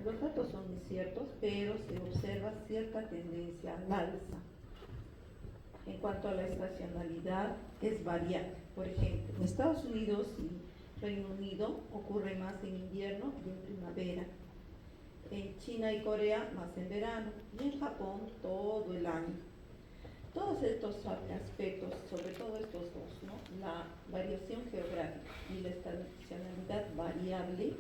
Los datos son inciertos, pero se observa cierta tendencia al alza. En cuanto a la estacionalidad, es variable. Por ejemplo, en Estados Unidos y Reino Unido ocurre más en invierno y en primavera. En China y Corea más en verano y en Japón todo el año. Todos estos aspectos, sobre todo estos dos, ¿no? La variación geográfica y la estacionalidad variable,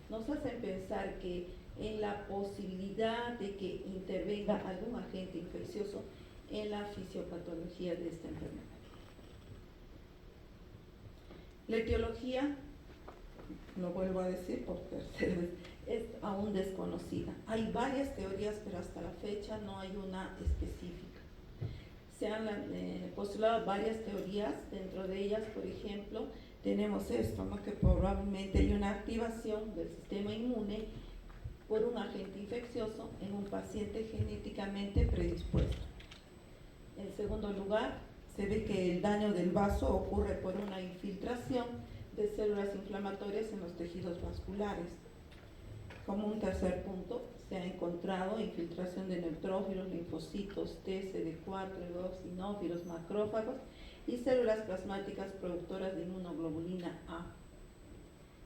nos hacen pensar que en la posibilidad de que intervenga algún agente infeccioso en la fisiopatología de esta enfermedad. La etiología, lo vuelvo a decir por tercera vez, es aún desconocida. Hay varias teorías, pero hasta la fecha no hay una específica. Se han postulado varias teorías, dentro de ellas, por ejemplo, tenemos esto, ¿no? Que probablemente hay una activación del sistema inmune por un agente infeccioso en un paciente genéticamente predispuesto. En segundo lugar, se ve que el daño del vaso ocurre por una infiltración de células inflamatorias en los tejidos vasculares. Como un tercer punto, se ha encontrado infiltración de neutrófilos, linfocitos, T, CD4, eosinófilos, macrófagos y células plasmáticas productoras de inmunoglobulina A.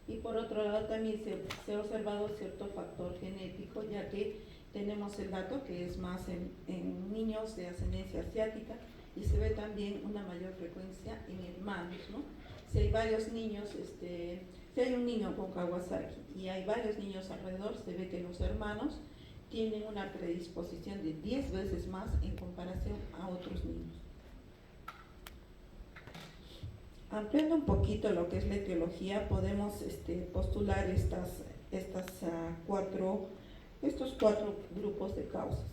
Y por otro lado también se ha observado cierto factor genético, ya que tenemos el dato que es más en niños de ascendencia asiática y se ve también una mayor frecuencia en hermanos, ¿no? Si hay varios niños, si hay un niño con Kawasaki y hay varios niños alrededor, se ve que los hermanos tienen una predisposición de 10 veces más en comparación a otros niños. Ampliando un poquito lo que es la etiología, podemos postular estos cuatro grupos de causas.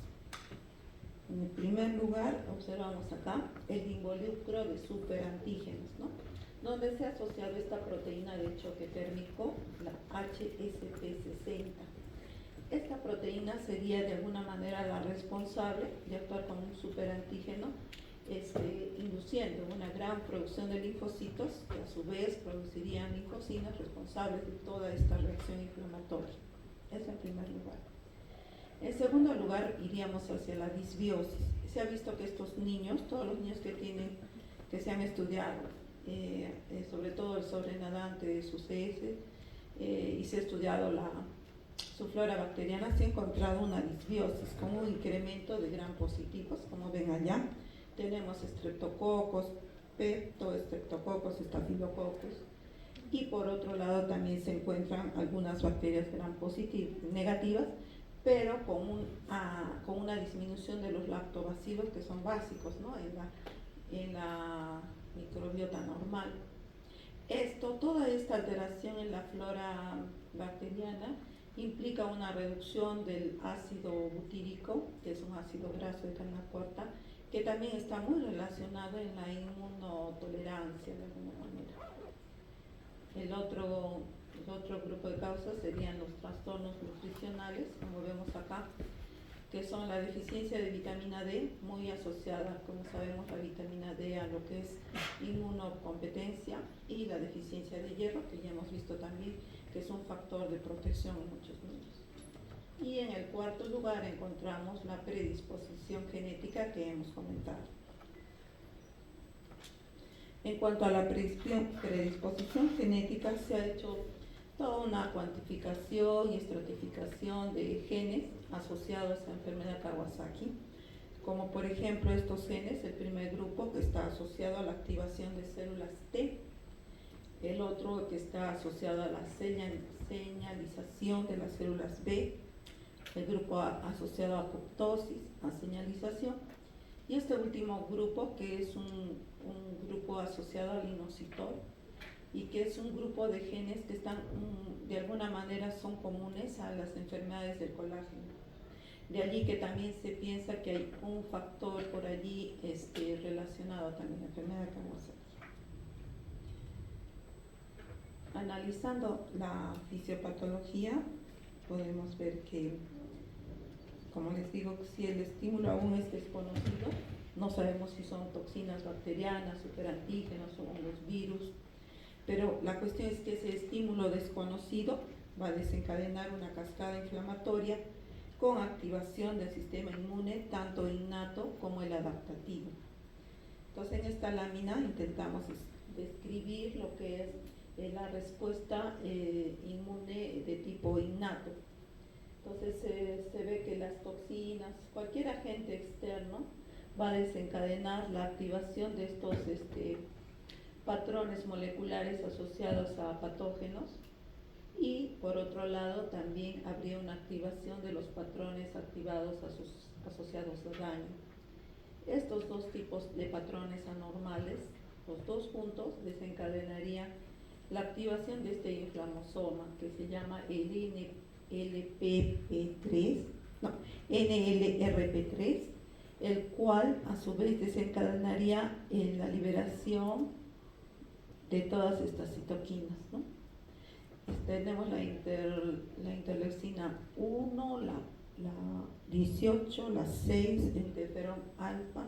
En el primer lugar, observamos acá el involucro de superantígenos, ¿no? Donde se ha asociado esta proteína de choque térmico, la HSP60. Esta proteína sería de alguna manera la responsable de actuar como un superantígeno, induciendo una gran producción de linfocitos que a su vez producirían linfocinas responsables de toda esta reacción inflamatoria. Eso en primer lugar. En segundo lugar, iríamos hacia la disbiosis. Se ha visto que estos niños, todos los niños que se han estudiado, sobre todo el sobrenadante de sus heces, y se ha estudiado su flora bacteriana, se ha encontrado una disbiosis con un incremento de gram positivos, como ven allá. Tenemos streptococos, peptostreptococos, estafilococos, y por otro lado también se encuentran algunas bacterias gram negativas, pero con una disminución de los lactobacilos que son básicos, ¿no? en la microbiota normal. Toda esta alteración en la flora bacteriana implica una reducción del ácido butírico, que es un ácido graso de cadena corta, que también está muy relacionado en la inmunotolerancia de alguna manera. El otro grupo de causas serían los trastornos nutricionales, como vemos acá, que son la deficiencia de vitamina D, muy asociada, como sabemos, la vitamina D a lo que es inmunocompetencia, y la deficiencia de hierro, que ya hemos visto también que es un factor de protección en muchos niños. Y en el cuarto lugar encontramos la predisposición genética que hemos comentado. En cuanto a la predisposición genética, se ha hecho toda una cuantificación y estratificación de genes asociados a la enfermedad Kawasaki, como por ejemplo estos genes, el primer grupo que está asociado a la activación de células T, el otro que está asociado a la señalización de las células B, el grupo asociado a apoptosis, a señalización, y este último grupo que es un grupo asociado al inositol, y que es un grupo de genes que están, de alguna manera son comunes a las enfermedades del colágeno. De allí que también se piensa que hay un factor por allí relacionado también a la enfermedad de Kawasaki. Analizando la fisiopatología, podemos ver que, como les digo, si el estímulo aún es desconocido, no sabemos si son toxinas bacterianas, superantígenos o hongos virus, pero la cuestión es que ese estímulo desconocido va a desencadenar una cascada inflamatoria con activación del sistema inmune, tanto innato como el adaptativo. Entonces, en esta lámina intentamos describir lo que es la respuesta inmune de tipo innato. Entonces, se ve que las toxinas, cualquier agente externo, va a desencadenar la activación de estos patrones moleculares asociados a patógenos, y por otro lado también habría una activación de los patrones activados asociados a daño. Estos dos tipos de patrones anormales, los dos juntos, desencadenarían la activación de este inflamosoma que se llama el NLRP3, el cual a su vez desencadenaría la liberación de todas estas citoquinas, ¿no? Tenemos la interleucina 1, la 18, la 6, el interferón alfa,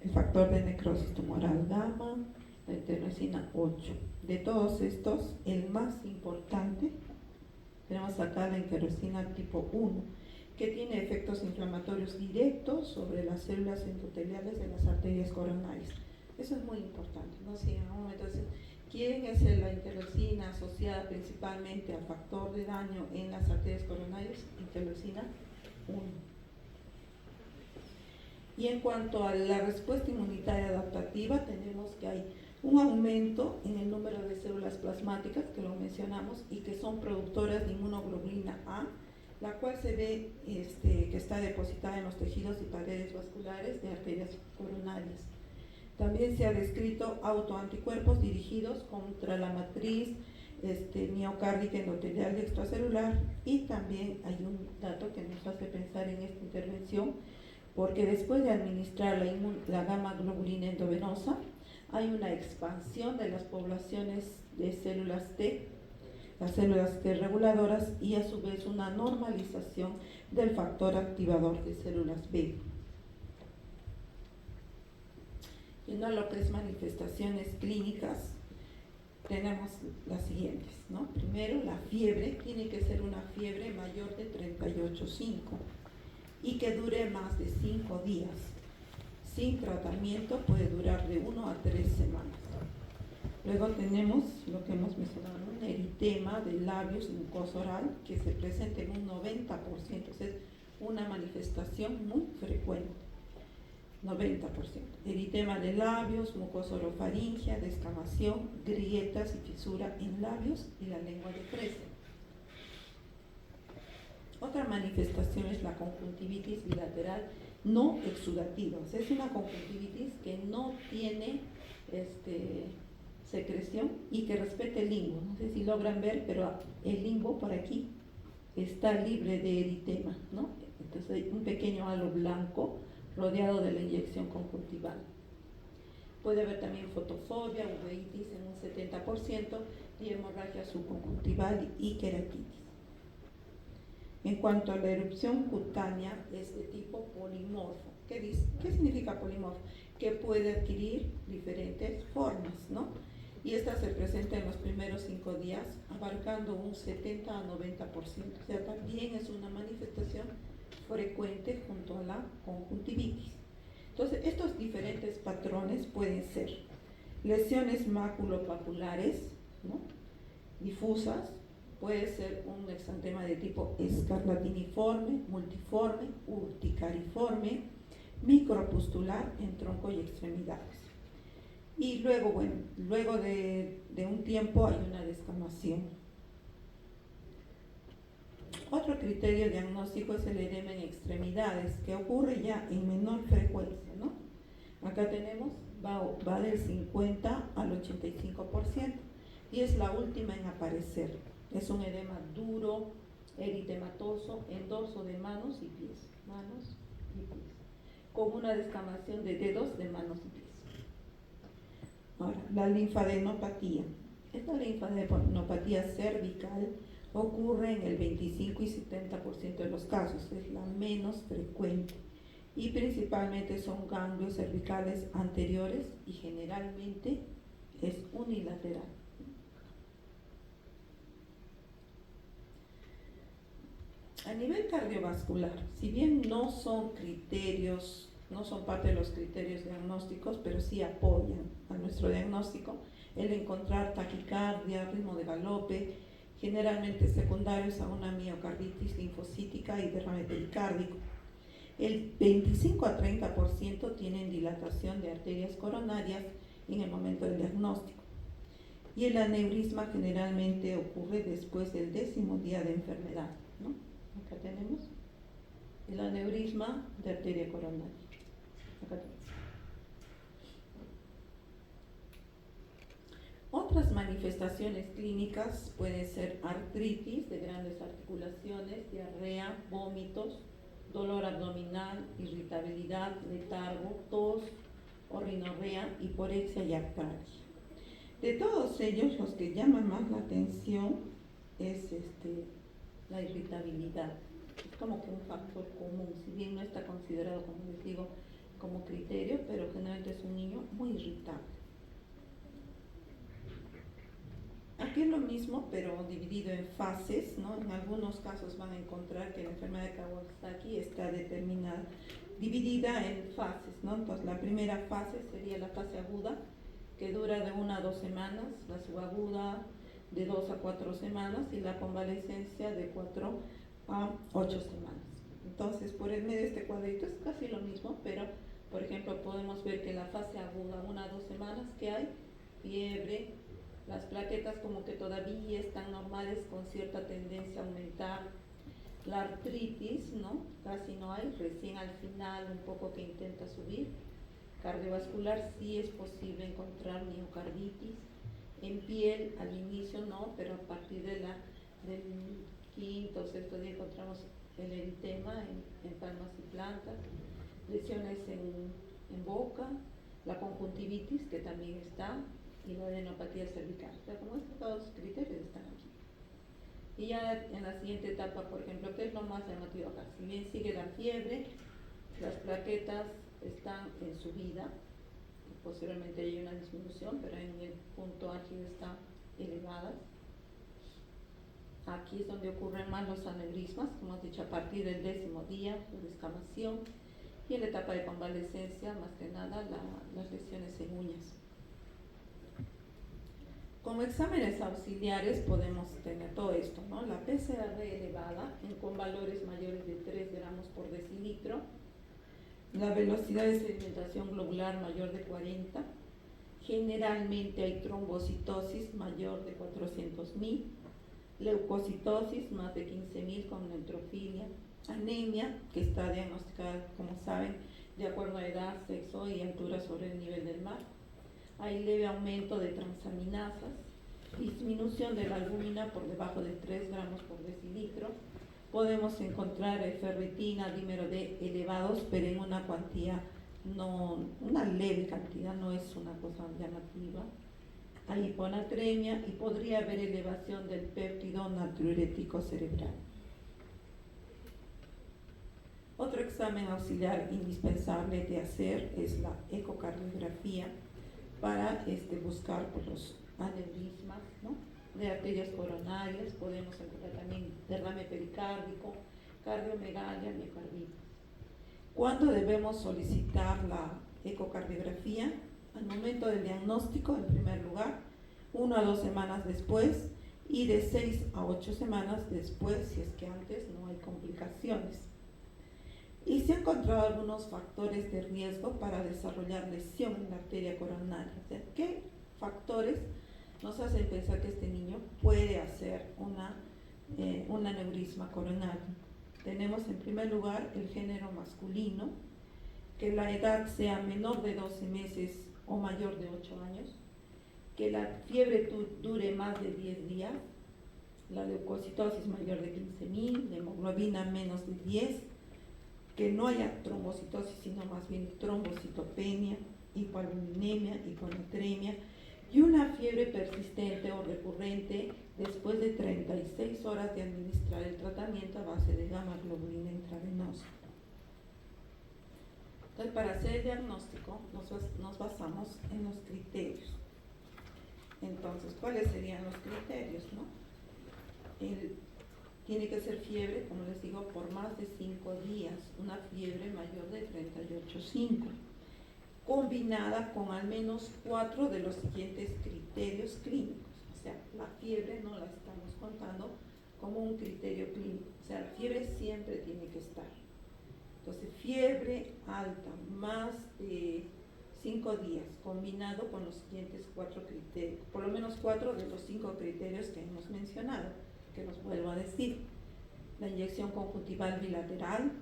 el factor de necrosis tumoral gamma, la interleucina 8. De todos estos, el más importante, tenemos acá la interleucina tipo 1, que tiene efectos inflamatorios directos sobre las células endoteliales de las arterias coronarias. Eso es muy importante, ¿no? Si en algún momento dicen, ¿quién es la interleucina asociada principalmente al factor de daño en las arterias coronarias? Interleucina 1. Y en cuanto a la respuesta inmunitaria adaptativa, tenemos que hay un aumento en el número de células plasmáticas, que lo mencionamos, y que son productoras de inmunoglobulina A, la cual se ve que está depositada en los tejidos y paredes vasculares de arterias coronarias. También se ha descrito autoanticuerpos dirigidos contra la matriz miocárdica endotelial y extracelular, y también hay un dato que nos hace pensar en esta intervención, porque después de administrar la gamma globulina endovenosa, hay una expansión de las poblaciones de células T, las células T reguladoras, y a su vez una normalización del factor activador de células B. Yendo a lo que es manifestaciones clínicas, tenemos las siguientes, ¿no? Primero, la fiebre tiene que ser una fiebre mayor de 38,5 y que dure más de 5 días. Sin tratamiento puede durar de 1 a 3 semanas. Luego tenemos lo que hemos mencionado, un eritema de labios y mucosa oral que se presenta en un 90%, es una manifestación muy frecuente. 90%. Eritema de labios, mucosa orofaringea, descamación, grietas y fisura en labios y la lengua de fresa. Otra manifestación es la conjuntivitis bilateral no exudativa. O sea, es una conjuntivitis que no tiene secreción y que respeta el limbo. No sé si logran ver, pero el limbo por aquí está libre de eritema, ¿no? Entonces hay un pequeño halo blanco rodeado de la inyección conjuntival. Puede haber también fotofobia, uveitis en un 70% y hemorragia subconjuntival y queratitis. En cuanto a la erupción cutánea, es de tipo polimorfo. ¿Qué significa polimorfo? Que puede adquirir diferentes formas, ¿no? Y esta se presenta en los primeros 5 días, abarcando un 70 a 90%. O sea, también es una manifestación frecuente junto a la conjuntivitis. Entonces, estos diferentes patrones pueden ser lesiones maculopapulares, ¿no? Difusas, puede ser un exantema de tipo escarlatiniforme, multiforme, urticariforme, micropustular en tronco y extremidades. Y luego, bueno, luego de un tiempo hay una descamación. Otro criterio diagnóstico es el edema en extremidades, que ocurre ya en menor frecuencia, ¿no? Acá tenemos, va del 50 al 85%, y es la última en aparecer. Es un edema duro, eritematoso, en dorso de manos y pies, con una descamación de dedos de manos y pies. Ahora, la linfadenopatía. Esta linfadenopatía cervical ocurre en el 25 y 70% de los casos, es la menos frecuente, y principalmente son ganglios cervicales anteriores y generalmente es unilateral. A nivel cardiovascular, si bien no son criterios, no son parte de los criterios diagnósticos, pero sí apoyan a nuestro diagnóstico, el encontrar taquicardia, ritmo de galope, generalmente secundarios a una miocarditis linfocítica y derrame pericárdico. El 25 a 30% tienen dilatación de arterias coronarias en el momento del diagnóstico. Y el aneurisma generalmente ocurre después del 10º día de enfermedad, ¿no? Acá tenemos el aneurisma de arteria coronaria. Acá tenemos. Otras manifestaciones clínicas pueden ser artritis de grandes articulaciones, diarrea, vómitos, dolor abdominal, irritabilidad, letargo, tos, orrinorrea, hiporexia y artralgia. De todos ellos, los que llaman más la atención es la irritabilidad. Es como que un factor común, si bien no está considerado, como les digo, como criterio, pero generalmente es un niño muy irritable. Aquí es lo mismo, pero dividido en fases, ¿no? En algunos casos van a encontrar que la enfermedad de Kawasaki está determinada, dividida en fases, ¿no? Entonces, la primera fase sería la fase aguda, que dura de 1 a 2 semanas, la subaguda de 2 a 4 semanas y la convalescencia de 4 a 8 semanas. Entonces, por el medio de este cuadrito es casi lo mismo, pero, por ejemplo, podemos ver que en la fase aguda, 1 a 2 semanas, que hay fiebre, las plaquetas como que todavía están normales con cierta tendencia a aumentar, la artritis, ¿no? Casi no hay, recién al final un poco que intenta subir. Cardiovascular sí es posible encontrar miocarditis, en piel al inicio no, pero a partir del 5º o 6º día encontramos el eritema en palmas y plantas, lesiones en boca, la conjuntivitis que también está, y la adenopatía cervical. O sea, como estos dos criterios están aquí. Y ya en la siguiente etapa, por ejemplo, ¿qué es lo más llamativo acá? Si bien sigue la fiebre, las plaquetas están en subida, posteriormente hay una disminución, pero en el punto álgido están elevadas. Aquí es donde ocurren más los aneurismas, como hemos dicho, a partir del 10º día, la descamación, y en la etapa de convalescencia, más que nada, las lesiones en uñas. Como exámenes auxiliares podemos tener todo esto, ¿no? La PCR elevada con valores mayores de 3 gramos por decilitro, la velocidad de sedimentación globular mayor de 40, generalmente hay trombocitosis mayor de 400.000, leucocitosis más de 15.000 con neutrofilia, anemia que está diagnosticada, como saben, de acuerdo a edad, sexo y altura sobre el nivel del mar. Hay leve aumento de transaminasas, disminución de la albúmina por debajo de 3 gramos por decilitro. Podemos encontrar ferritina, dímero D elevados, pero en una cuantía, no, una leve cantidad, no es una cosa llamativa. Hay hiponatremia y podría haber elevación del péptido natriurético cerebral. Otro examen auxiliar indispensable de hacer es la ecocardiografía para buscar por los aneurismas, ¿no? De arterias coronarias. Podemos encontrar también derrame pericárdico, cardiomegalia, miocarditis. ¿Cuándo debemos solicitar la ecocardiografía? Al momento del diagnóstico, en primer lugar, 1 a 2 semanas después y de 6 a 8 semanas después, si es que antes no hay complicaciones. Y se han encontrado algunos factores de riesgo para desarrollar lesión en la arteria coronaria. O sea, ¿qué factores nos hacen pensar que este niño puede hacer un aneurisma coronario? Tenemos en primer lugar el género masculino, que la edad sea menor de 12 meses o mayor de 8 años, que la fiebre dure más de 10 días, la leucocitosis mayor de 15.000, la hemoglobina menos de 10, que no haya trombocitosis, sino más bien trombocitopenia, hipoalbuminemia, hiponatremia, y una fiebre persistente o recurrente después de 36 horas de administrar el tratamiento a base de gamma globulina intravenosa. Entonces, para hacer el diagnóstico nos basamos en los criterios. Entonces, ¿cuáles serían los criterios, no? Tiene que ser fiebre, como les digo, por más de 5 días, una fiebre mayor de 38,5, combinada con al menos 4 de los siguientes criterios clínicos. O sea, la fiebre no la estamos contando como un criterio clínico, o sea, la fiebre siempre tiene que estar. Entonces, fiebre alta, más de 5 días, combinado con los siguientes 4 criterios, por lo menos 4 de los 5 criterios que hemos mencionado, que los vuelvo a decir. La inyección conjuntival bilateral,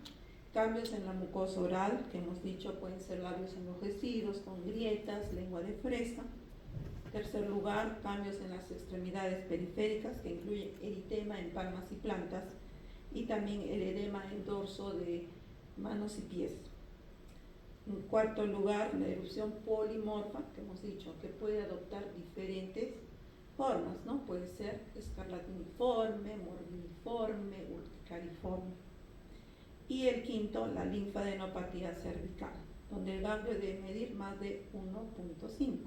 cambios en la mucosa oral, que hemos dicho pueden ser labios enrojecidos, con grietas, lengua de fresa. Tercer lugar, cambios en las extremidades periféricas, que incluyen eritema en palmas y plantas, y también el edema en dorso de manos y pies. En cuarto lugar, la erupción polimorfa, que hemos dicho, que puede adoptar diferentes formas, ¿no? Puede ser escarlatiniforme, morbilliforme, urticariforme. Y el quinto, la linfadenopatía cervical, donde el ganglio debe medir más de 1,5.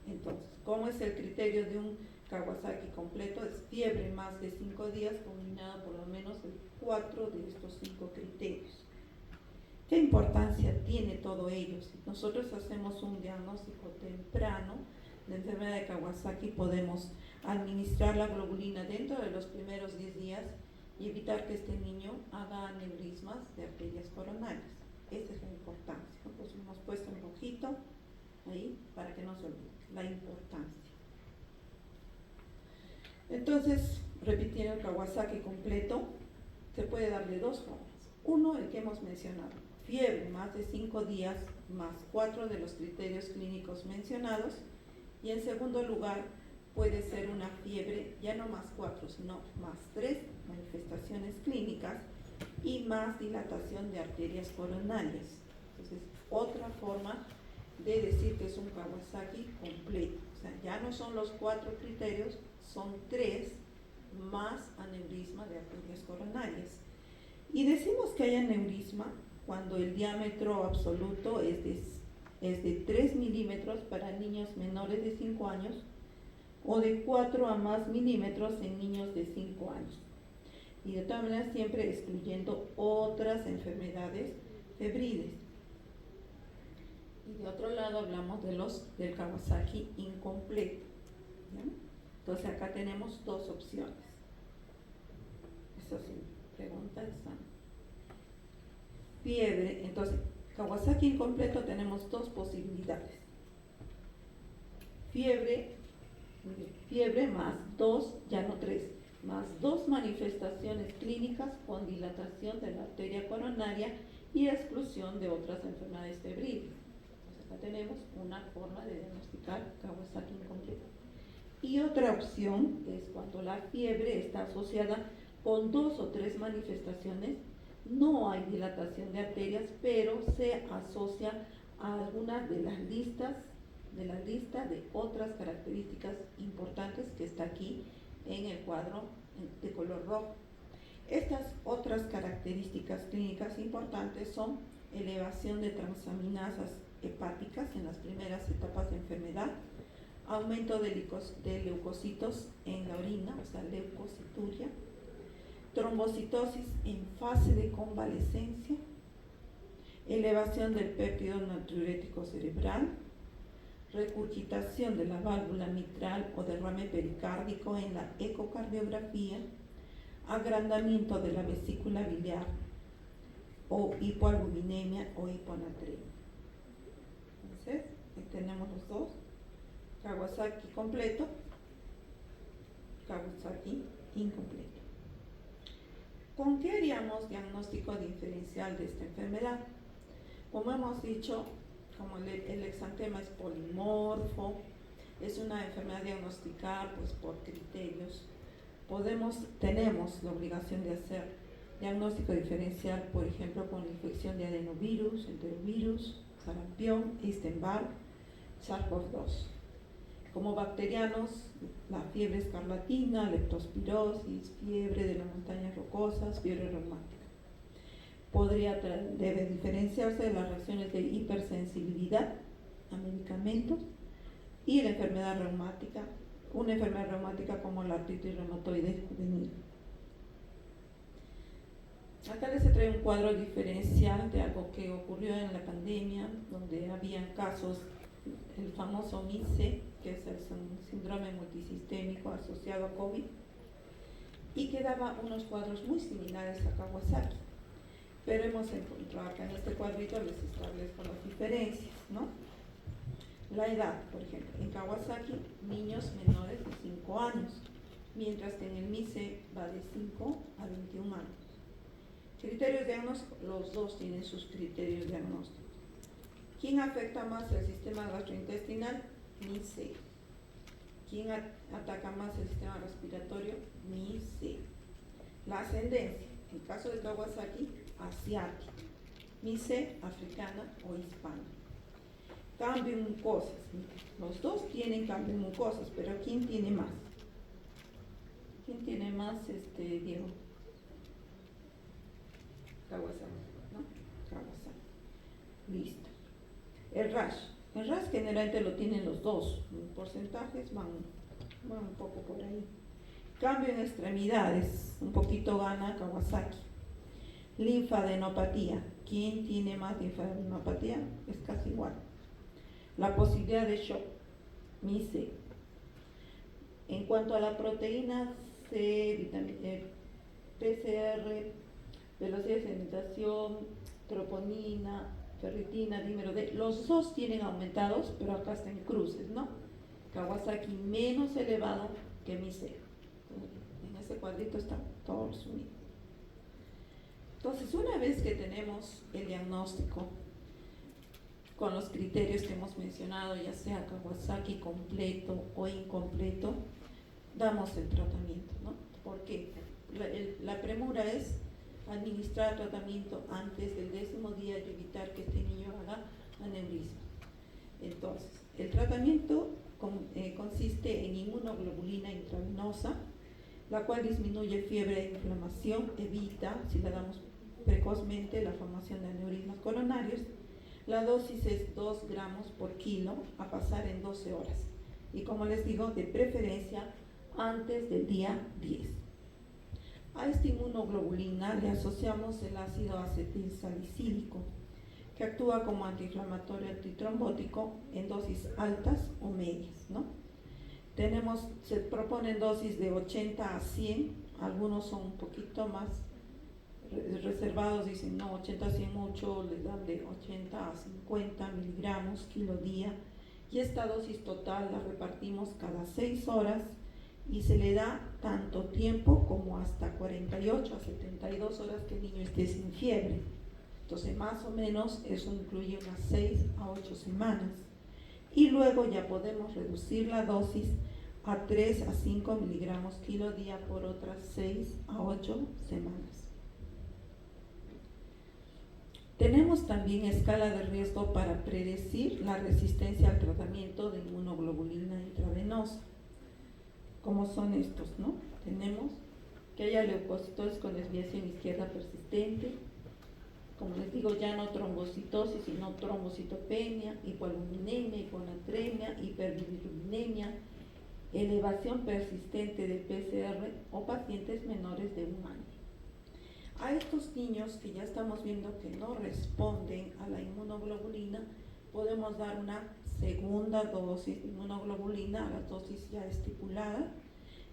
Entonces, ¿cómo es el criterio de un Kawasaki completo? Es fiebre más de 5 días combinada por lo menos de 4 de estos 5 criterios. ¿Qué importancia tiene todo ello? Si nosotros hacemos un diagnóstico temprano de enfermedad de Kawasaki, podemos administrar la globulina dentro de los primeros 10 días y evitar que este niño haga aneurismas de arterias coronarias. Esa es la importancia. Pues hemos puesto un rojito ahí para que no se olvide la importancia. Entonces, repitiendo el Kawasaki completo, se puede dar de 2 formas. Uno, el que hemos mencionado, fiebre más de 5 días más 4 de los criterios clínicos mencionados, y en segundo lugar puede ser una fiebre ya no más 4 sino más 3 manifestaciones clínicas y más dilatación de arterias coronarias. Entonces, otra forma de decir que es un Kawasaki completo. O sea, ya no son los 4 criterios, son 3 más aneurisma de arterias coronarias. Y decimos que hay aneurisma cuando el diámetro absoluto es de 3 milímetros para niños menores de 5 años o de 4 a más milímetros en niños de 5 años. Y de todas maneras siempre excluyendo otras enfermedades febriles. Y de otro lado hablamos del Kawasaki incompleto, ¿ya? Entonces acá tenemos 2 opciones. Eso sí, pregunta examen. Fiebre, entonces Kawasaki incompleto tenemos 2 posibilidades. Fiebre más 2, ya no 3, más 2 manifestaciones clínicas con dilatación de la arteria coronaria y exclusión de otras enfermedades febriles. Entonces acá tenemos una forma de diagnosticar Kawasaki incompleto. Y otra opción es cuando la fiebre está asociada con 2 o 3 manifestaciones, no hay dilatación de arterias, pero se asocia a algunas de las listas de la lista de otras características importantes que está aquí en el cuadro de color rojo. Estas otras características clínicas importantes son elevación de transaminasas hepáticas en las primeras etapas de enfermedad, aumento de leucocitos en la orina, o sea, leucocituria, trombocitosis en fase de convalescencia, elevación del péptido natriurético cerebral, regurgitación de la válvula mitral o derrame pericárdico en la ecocardiografía, agrandamiento de la vesícula biliar o hipoalbuminemia o hiponatremia. Entonces, ahí tenemos los 2, Kawasaki completo, Kawasaki incompleto. ¿Con qué haríamos diagnóstico diferencial de esta enfermedad? Como hemos dicho, como el exantema es polimorfo, es una enfermedad diagnosticada pues, por criterios. Tenemos la obligación de hacer diagnóstico diferencial, por ejemplo, con la infección de adenovirus, enterovirus, sarampión, Epstein-Barr, SARS-CoV-2. Como bacterianos, la fiebre escarlatina, leptospirosis, fiebre de las montañas rocosas, fiebre reumática. Debe diferenciarse de las reacciones de hipersensibilidad a medicamentos y la enfermedad reumática, una enfermedad reumática como la artritis reumatoide juvenil. cuadro diferencial de algo que ocurrió en la pandemia, donde habían casos, el famoso MIS-C, que es el síndrome multisistémico asociado a COVID, y que daba unos cuadros muy similares a Kawasaki. Pero hemos encontrado acá en este cuadrito, les establezco las diferencias, ¿no? La edad, por ejemplo, en Kawasaki, niños menores de 5 años, mientras que en el MIS-C va de 5 a 21 años. Criterios diagnósticos, los dos tienen sus criterios diagnósticos. ¿Quién afecta más el sistema gastrointestinal? MIS-C. ¿Quién ataca más el sistema respiratorio? MIS-C. La ascendencia, en caso de Kawasaki, asiática. MIS-C, africana o hispana. Cambio en mucosas. Los dos tienen cambio en mucosas, pero ¿quién tiene más? ¿Quién tiene más, Diego? Kawasaki, ¿no? Kawasaki. Listo. El rash generalmente lo tienen los dos. Los porcentajes van un poco por ahí. Cambio en extremidades. Un poquito gana Kawasaki. Linfadenopatía. ¿Quién tiene más linfadenopatía? Es casi igual. La posibilidad de shock. MIS-C. En cuanto a la proteína C, vitamina PCR, velocidad de sedimentación, troponina, ferritina, dímero D, los dos tienen aumentados, pero acá están en cruces, ¿no? Kawasaki menos elevado que MIS-C. En ese cuadrito están todos unidos. Entonces, una vez que tenemos el diagnóstico con los criterios que hemos mencionado, ya sea Kawasaki completo o incompleto, damos el tratamiento, ¿no? Porque la premura es administrar tratamiento antes del 10º día y evitar que este niño haga aneurisma. Entonces, el tratamiento consiste en inmunoglobulina intravenosa, la cual disminuye fiebre e inflamación, evita, si la damos precozmente, la formación de aneurismas coronarios. La dosis es 2 gramos por kilo a pasar en 12 horas. Y como les digo, de preferencia antes del día 10. A esta inmunoglobulina le asociamos el ácido acetilsalicílico, que actúa como antiinflamatorio antitrombótico en dosis altas o medias, ¿no? Se proponen dosis de 80 a 100, algunos son un poquito más reservados, dicen no, 80 a 100 mucho, les dan de 80 a 50 miligramos kilo día, y esta dosis total la repartimos cada 6 horas y se le da tanto tiempo como hasta 48 a 72 horas que el niño esté sin fiebre. Entonces, más o menos, eso incluye unas 6 a 8 semanas. Y luego ya podemos reducir la dosis a 3 a 5 miligramos kilo día por otras 6 a 8 semanas. Tenemos también escala de riesgo para predecir la resistencia al tratamiento de inmunoglobulina intravenosa. ¿Cómo son estos, no? Tenemos que haya leucocitos con desviación izquierda persistente, como les digo, ya no trombocitosis, sino trombocitopenia, hipoalbuminemia, hiponatremia, hiperbilirubinemia, elevación persistente de PCR o pacientes menores de 1 año. A estos niños que ya estamos viendo que no responden a la inmunoglobulina, podemos dar una segunda dosis de inmunoglobulina a la dosis ya estipulada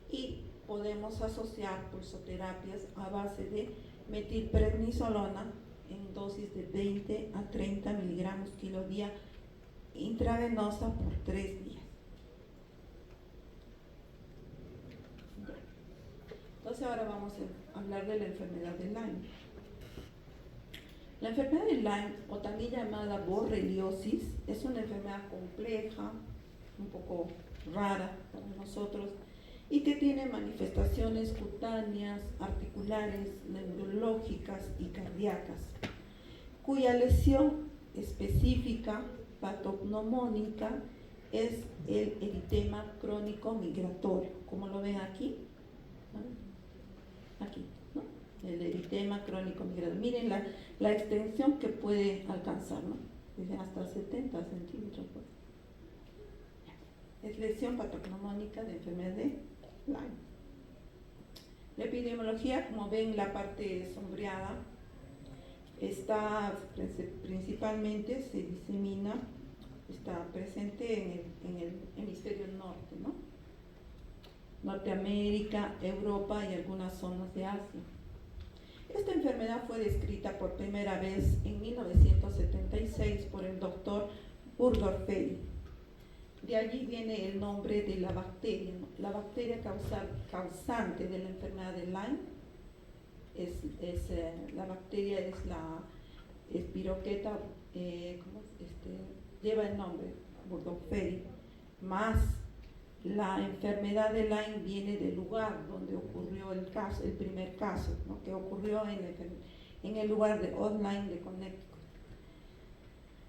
y podemos asociar pulsoterapias a base de metilprednisolona en dosis de 20 a 30 miligramos kilo día intravenosa por 3 días. Entonces ahora vamos a hablar de la enfermedad de Lyme. La enfermedad de Lyme, o también llamada borreliosis, es una enfermedad compleja, un poco rara para nosotros, y que tiene manifestaciones cutáneas, articulares, neurológicas y cardíacas, cuya lesión específica patognomónica es el eritema crónico migratorio, como lo ven aquí, ¿no? Aquí, ¿no? El eritema crónico migratorio. Miren la extensión que puede alcanzar, ¿no? Dice hasta 70 centímetros. Pues. Es lesión patognomónica de enfermedad de Lyme. La epidemiología, como ven la parte sombreada, principalmente se disemina, está presente en el hemisferio norte, ¿no? Norteamérica, Europa y algunas zonas de Asia. Esta enfermedad fue descrita por primera vez en 1976 por el doctor Burgdorferi. De allí viene el nombre de la bacteria, ¿no? La bacteria causante de la enfermedad de Lyme la bacteria es la Spirocheta, lleva el nombre Burgdorferi, más la enfermedad de Lyme viene del lugar donde ocurrió el primer caso, ¿no? Que ocurrió en el lugar de Old Lyme de Connecticut.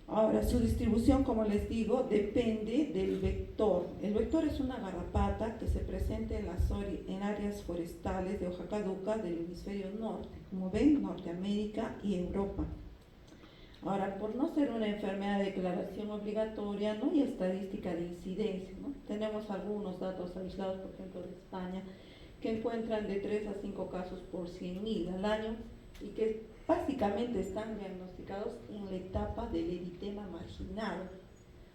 Ahora, su distribución, como les digo, depende del vector. El vector es una garrapata que se presenta en áreas forestales de hoja caduca del hemisferio norte, como ven, Norteamérica y Europa. Ahora, por no ser una enfermedad de declaración obligatoria, no hay estadística de incidencia, ¿no? Tenemos algunos datos aislados, por ejemplo, de España, que encuentran de 3 a 5 casos por 100.000 al año y que básicamente están diagnosticados en la etapa del eritema marginal,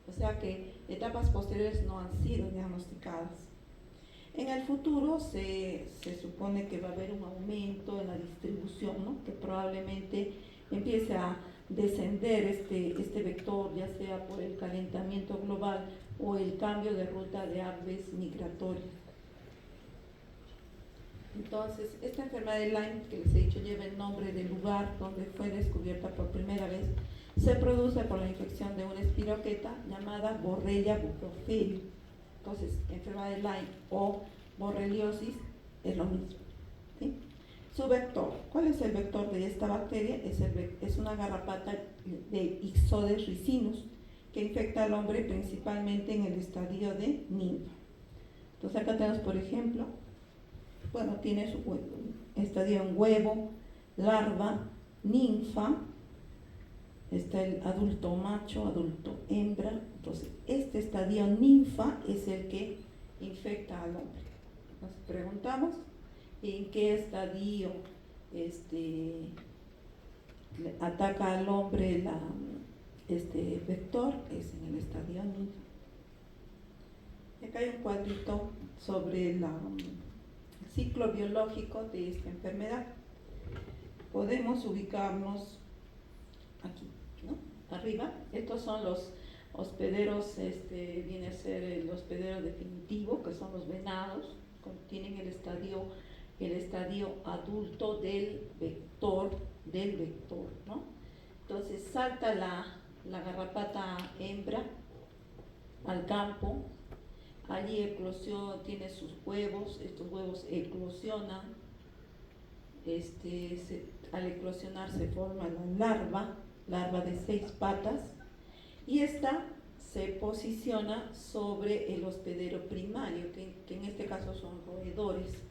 o sea que etapas posteriores no han sido diagnosticadas. En el futuro se supone que va a haber un aumento en la distribución, ¿no? Que probablemente empiece a descender este vector, ya sea por el calentamiento global o el cambio de ruta de aves migratorias. Entonces, esta enfermedad de Lyme, que les he dicho, lleva el nombre del lugar donde fue descubierta por primera vez, se produce por la infección de una espiroqueta llamada Borrelia burgdorferi. Entonces, enfermedad de Lyme o borreliosis es lo mismo, ¿sí? Su vector, ¿cuál es el vector de esta bacteria? Es una garrapata de Ixodes ricinus que infecta al hombre principalmente en el estadio de ninfa. Entonces acá tenemos, por ejemplo, bueno, tiene su estadio en huevo, larva, ninfa, está el adulto macho, adulto hembra. Entonces este estadio ninfa es el que infecta al hombre. Nos preguntamos en qué estadio ataca al hombre este vector, es en el estadio ninfa. Acá hay un cuadrito sobre el ciclo biológico de esta enfermedad. Podemos ubicarnos aquí, ¿no? Arriba, estos son los hospederos, viene a ser el hospedero definitivo, que son los venados, contienen el estadio adulto del vector, ¿no? Entonces salta la garrapata hembra al campo, allí tiene sus huevos, estos huevos eclosionan, al eclosionar se forma la larva de 6 patas, y esta se posiciona sobre el hospedero primario, que en este caso son roedores.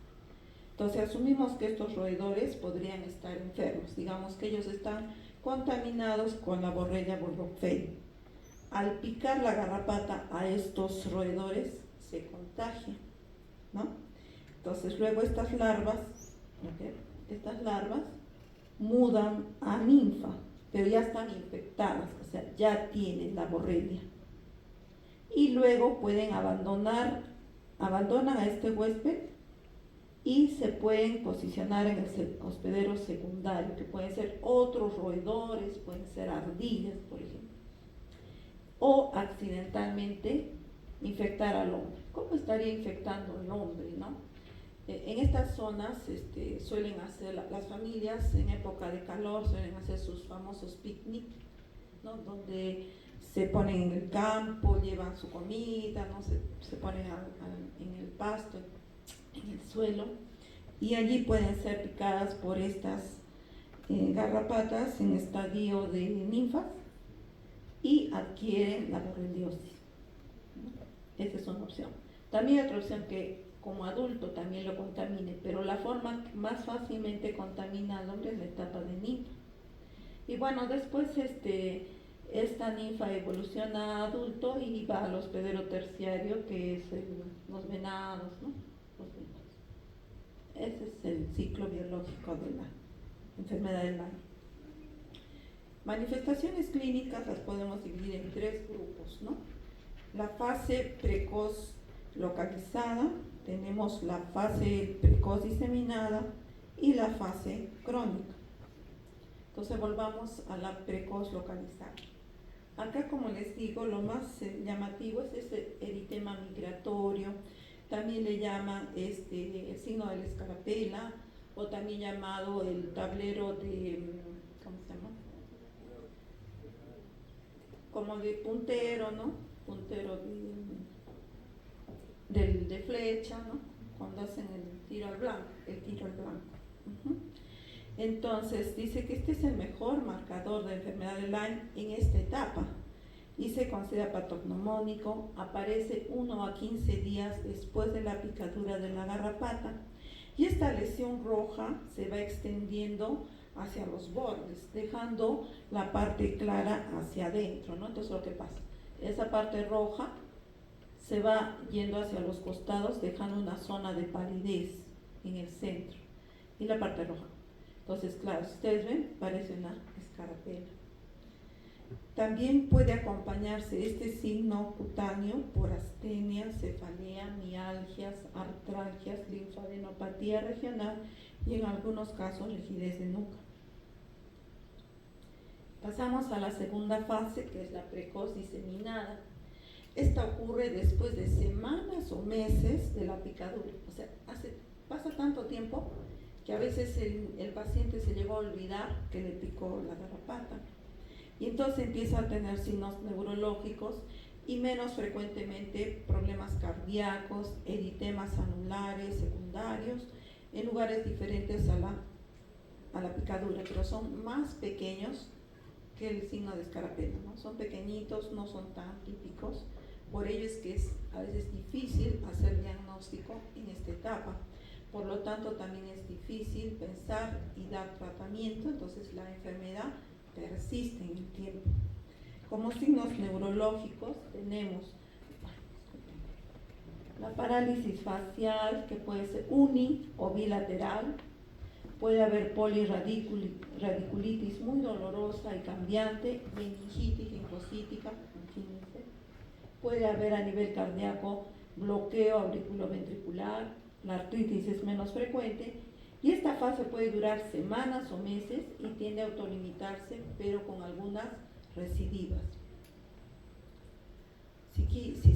Entonces asumimos que estos roedores podrían estar enfermos, digamos que ellos están contaminados con la Borrelia burgdorferi. Al picar la garrapata a estos roedores se contagia, ¿no? Entonces luego estas larvas mudan a ninfa, pero ya están infectadas, o sea, ya tienen la borrelia. Y luego abandonan a este huésped y se pueden posicionar en el hospedero secundario, que pueden ser otros roedores, pueden ser ardillas, por ejemplo, o accidentalmente infectar al hombre. ¿Cómo estaría infectando al hombre, no? En estas zonas suelen hacer, las familias en época de calor suelen hacer sus famosos picnic, ¿no? Donde se ponen en el campo, llevan su comida, ¿no? Se ponen en el pasto, en el suelo, y allí pueden ser picadas por estas garrapatas en estadio de ninfas y adquieren la borreliosis, ¿no? Esa es una opción. También hay otra opción que como adulto también lo contamine, pero la forma que más fácilmente contamina al hombre es la etapa de ninfa. Y bueno, después esta ninfa evoluciona a adulto y va al hospedero terciario, que es los venados, ¿no? Los venados. Ese es el ciclo biológico de la enfermedad de Lyme. Manifestaciones clínicas las podemos dividir en 3 grupos, ¿no? La fase precoz localizada, tenemos la fase precoz diseminada y la fase crónica. Entonces volvamos a la precoz localizada. Acá, como les digo, lo más llamativo es este eritema migratorio, también le llaman el signo de la escarapela, o también llamado el tablero de, ¿cómo se llama? Como de puntero, ¿no? Puntero de flecha, ¿no? Cuando hacen el tiro al blanco, Entonces, dice que este es el mejor marcador de enfermedad de Lyme en esta etapa y se considera patognomónico, aparece 1 a 15 días después de la picadura de la garrapata y esta lesión roja se va extendiendo hacia los bordes, dejando la parte clara hacia adentro, ¿no? Entonces, lo que pasa, esa parte roja se va yendo hacia los costados, dejando una zona de palidez en el centro y la parte roja. Entonces, claro, si ustedes ven, parece una escarapela. También puede acompañarse este signo cutáneo por astenia, cefalea, mialgias, artralgias, linfadenopatía regional y en algunos casos rigidez de nuca. Pasamos a la segunda fase, que es la precoz diseminada. Esta ocurre después de semanas o meses de la picadura. O sea, pasa tanto tiempo que a veces el paciente se llegó a olvidar que le picó la garrapata. Y entonces empieza a tener signos neurológicos y menos frecuentemente problemas cardíacos, eritemas anulares, secundarios, en lugares diferentes a la picadura, pero son más pequeños que el signo de escarapela, ¿no? Son pequeñitos, no son tan típicos, por ello es que es a veces difícil hacer diagnóstico en esta etapa. Por lo tanto, también es difícil pensar y dar tratamiento, entonces la enfermedad persiste en el tiempo. Como signos neurológicos tenemos la parálisis facial, que puede ser uni o bilateral, puede haber polirradiculitis muy dolorosa y cambiante, meningitis linfocítica, imagínense. Puede haber a nivel cardíaco bloqueo auriculoventricular, la artritis es menos frecuente y esta fase puede durar semanas o meses y tiende a autolimitarse, pero con algunas recidivas. Si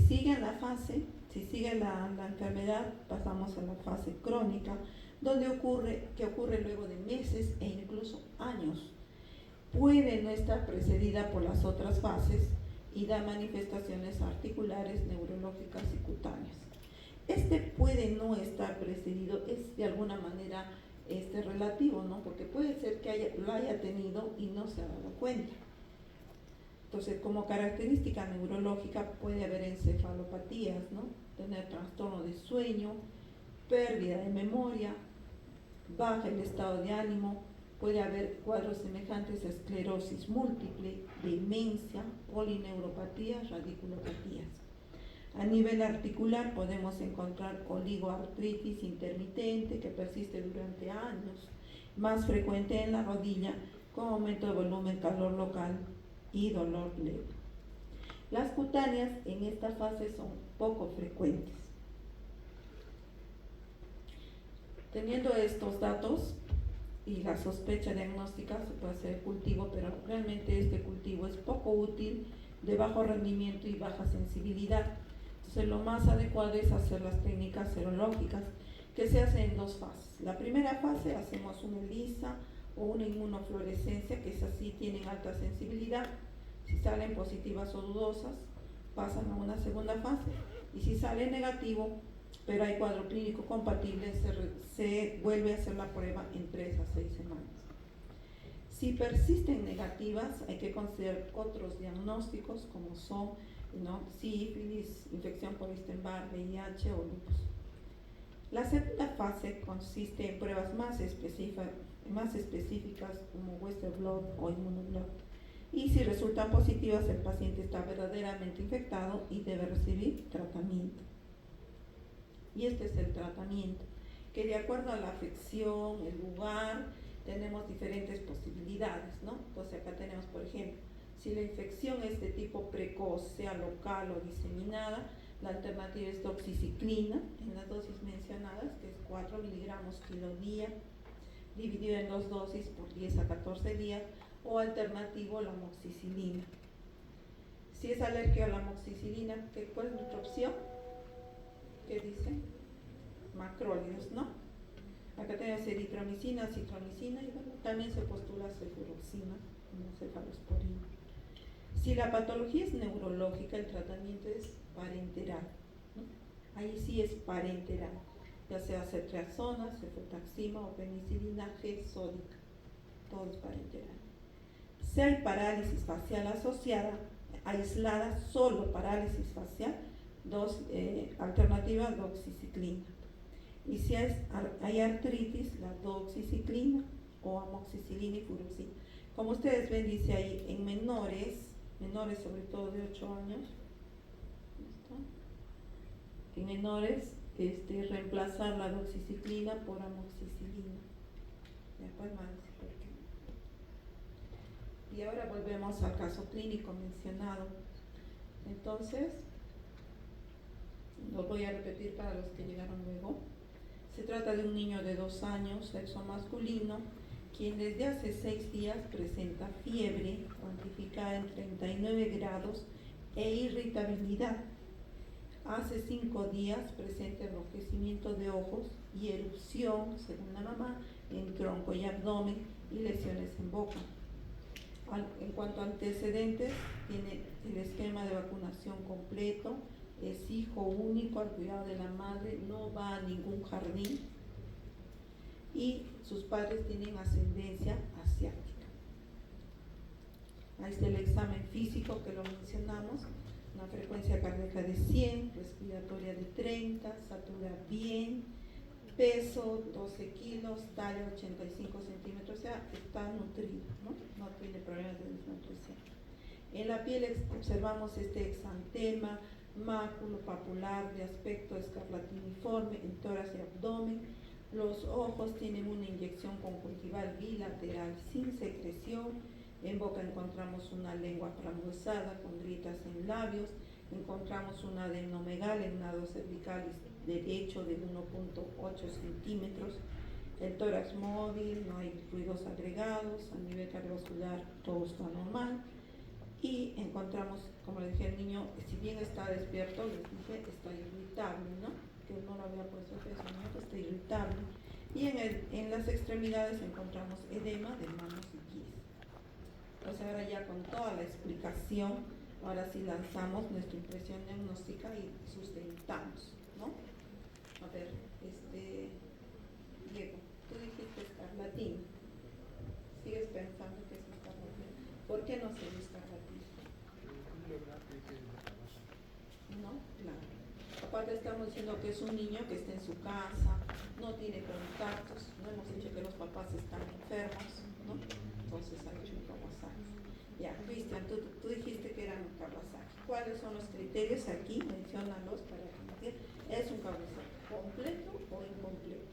sigue la fase, si sigue la enfermedad, pasamos a la fase crónica, donde ocurre luego de meses e incluso años. Puede no estar precedida por las otras fases y da manifestaciones articulares, neurológicas y cutáneas. Puede no estar precedido, es de alguna manera relativo, ¿no? Porque puede ser que lo haya tenido y no se ha dado cuenta. Entonces, como característica neurológica puede haber encefalopatías, ¿no? Tener trastorno de sueño, pérdida de memoria, baja el estado de ánimo, puede haber cuadros semejantes a esclerosis múltiple, demencia, polineuropatías, radiculopatías. A nivel articular podemos encontrar oligoartritis intermitente que persiste durante años, más frecuente en la rodilla, con aumento de volumen, calor local y dolor leve. Las cutáneas en esta fase son poco frecuentes. Teniendo estos datos y la sospecha diagnóstica, se puede hacer cultivo, pero realmente este cultivo es poco útil, de bajo rendimiento y baja sensibilidad. Entonces, lo más adecuado es hacer las técnicas serológicas, que se hacen en 2 fases. La primera fase hacemos una ELISA o una inmunofluorescencia, que es así, tienen alta sensibilidad. Si salen positivas o dudosas, pasan a una segunda fase. Y si sale negativo, pero hay cuadro clínico compatible, se vuelve a hacer la prueba en 3 a 6 semanas. Si persisten negativas, hay que considerar otros diagnósticos como son sífilis, infección por Epstein-Barr, VIH o lupus. La segunda fase consiste en pruebas más específicas como Western blot o inmunoblot. Y si resultan positivas, el paciente está verdaderamente infectado y debe recibir tratamiento. Y este es el tratamiento, que de acuerdo a la afección, el lugar, tenemos diferentes posibilidades, ¿no? Entonces acá tenemos, por ejemplo, si la infección es de tipo precoz, sea local o diseminada, la alternativa es doxiciclina en las dosis mencionadas, que es 4 miligramos kilo día, dividido en 2 dosis por 10 a 14 días, o alternativo la amoxicilina. Si es alérgico a la amoxicilina, ¿cuál es nuestra opción? ¿Qué dice? Macrólidos, ¿no? Acá tenemos eritromicina, citromicina y bueno, también se postula cefuroxima como cefalosporina. Si la patología es neurológica, el tratamiento es parenteral, ¿no? Ahí sí es parenteral, ya sea ceftriaxona, cefotaxima o penicilina G sódica, todo es parenteral. Si hay parálisis facial asociada, aislada, solo parálisis facial, alternativa doxiciclina. Y si hay artritis, la doxiciclina o amoxicilina y furoxina. Como ustedes ven, dice ahí, en menores sobre todo de 8 años, ¿listo? En menores, reemplazar la doxiciclina por amoxicilina. Después más decir por qué. Y ahora volvemos al caso clínico mencionado. Entonces, lo voy a repetir para los que llegaron luego. Se trata de un niño de 2 años, sexo masculino, quien desde hace 6 días presenta fiebre cuantificada en 39 grados e irritabilidad. Hace 5 días presenta enrojecimiento de ojos y erupción, según la mamá, en tronco y abdomen y lesiones en boca. En cuanto a antecedentes, tiene el esquema de vacunación completo, es hijo único al cuidado de la madre, no va a ningún jardín y sus padres tienen ascendencia asiática. Ahí está el examen físico que lo mencionamos, una frecuencia cardíaca de 100, respiratoria de 30, satura bien, peso 12 kilos, talla 85 centímetros, o sea, está nutrido, no tiene problemas de desnutrición. En la piel observamos este exantema, máculo papular de aspecto escarlatiniforme en tórax y abdomen. Los ojos tienen una inyección conjuntival bilateral sin secreción. En boca encontramos una lengua frangosada con grietas en labios. Encontramos un adenomegalia en nado cervical derecho de 1.8 centímetros. El tórax móvil, no hay ruidos agregados. A nivel cardiovascular todo está normal. Y encontramos, como le dije al niño, si bien está despierto, les dije, está irritable, ¿no? Que no lo había puesto eso, ¿no? Está irritable. Y en las extremidades encontramos edema de manos y pies. Pues ahora ya con toda la explicación, ahora sí lanzamos nuestra impresión diagnóstica y sustentamos, ¿no? A ver, Diego, tú dijiste escarlatina. ¿Sigues pensando que es escarlatina? ¿Por qué no se ve escarlatina? No, claro. Aparte estamos diciendo que es un niño que está en su casa, no tiene contactos, no hemos dicho que los papás están enfermos, ¿no? Entonces ha hecho un Kawasaki. Ya, Cristian, tú dijiste que eran un Kawasaki. ¿Cuáles son los criterios aquí? Menciónalos para que ¿es un Kawasaki completo o incompleto?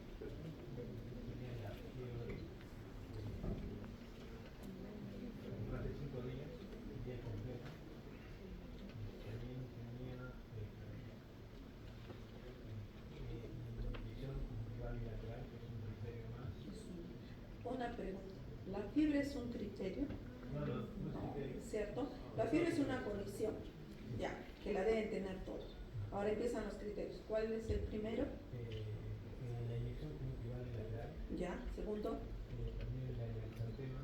Una pregunta, ¿la fiebre es un criterio? No, ¿cierto? La fiebre es una condición, ya, que la deben tener todos. Ahora empiezan los criterios. ¿Cuál es el primero? La inyección conjuntival bilateral. Ya, segundo. También el exantema.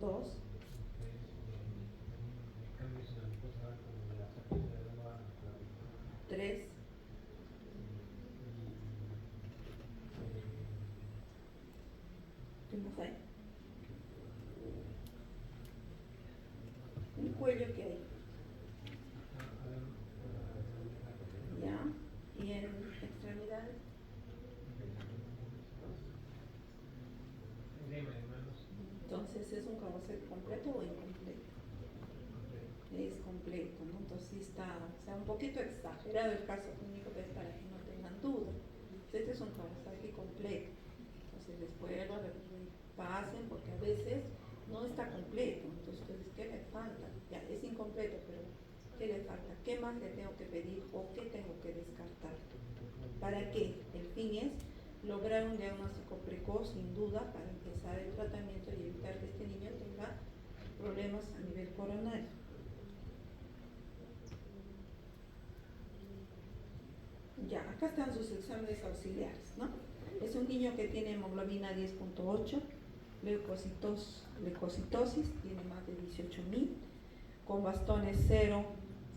2. Cambios en la mucosa como la saqueza de agua. 3. ¿Qué más hay? Un cuello que hay. Ya. ¿Y en extremidades? Entonces, ¿es un Kawasaki completo o incompleto? Es completo, ¿no? Entonces sí está, o sea, un poquito exagerado el caso clínico, pero es para que no tengan duda. Este es un Kawasaki completo. Entonces les vuelvo a repetir, pasa a veces no está completo. Entonces ustedes, ¿qué le falta? Ya, es incompleto, pero ¿qué le falta? ¿Qué más le tengo que pedir o qué tengo que descartar? ¿Para qué? El fin es lograr un diagnóstico precoz, sin duda, para empezar el tratamiento y evitar que este niño tenga problemas a nivel coronario. Ya, acá están sus exámenes auxiliares, ¿no? Es un niño que tiene hemoglobina 10.8, leucocitosis, tiene más de 18.000, con bastones 0,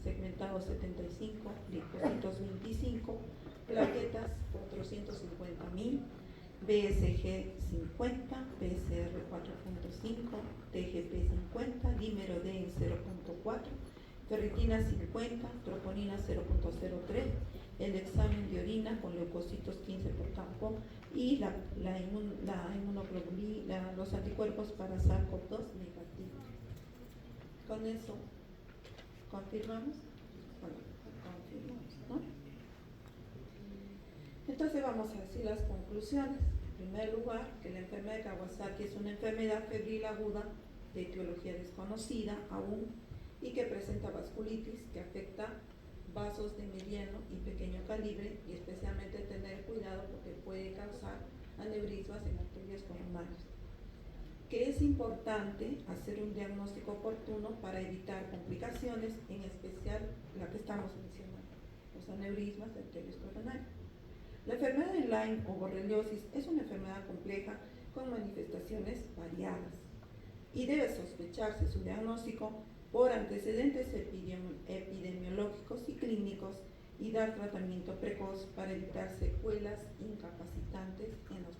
segmentados 75, linfocitos 25, plaquetas 450.000, BSG 50, PCR 4.5, TGP 50, dímero D en 0.4, ferritina 50, troponina 0.03, el examen de orina con leucocitos 15 por campo y la inmunoglobulina, los anticuerpos para SARS-CoV-2 negativos. Con eso, ¿confirmamos? Bueno, confirmamos, ¿no? Entonces vamos a decir las conclusiones. En primer lugar, que la enfermedad de Kawasaki es una enfermedad febril aguda de etiología desconocida aún y que presenta vasculitis que afecta vasos de mediano y pequeño calibre y especialmente tener cuidado porque puede causar aneurismas en arterias coronarias. Que es importante hacer un diagnóstico oportuno para evitar complicaciones, en especial la que estamos mencionando, los aneurismas de arterias coronarias. La enfermedad de Lyme o borreliosis es una enfermedad compleja con manifestaciones variadas y debe sospecharse su diagnóstico por antecedentes epidemiológicos y clínicos y dar tratamiento precoz para evitar secuelas incapacitantes en los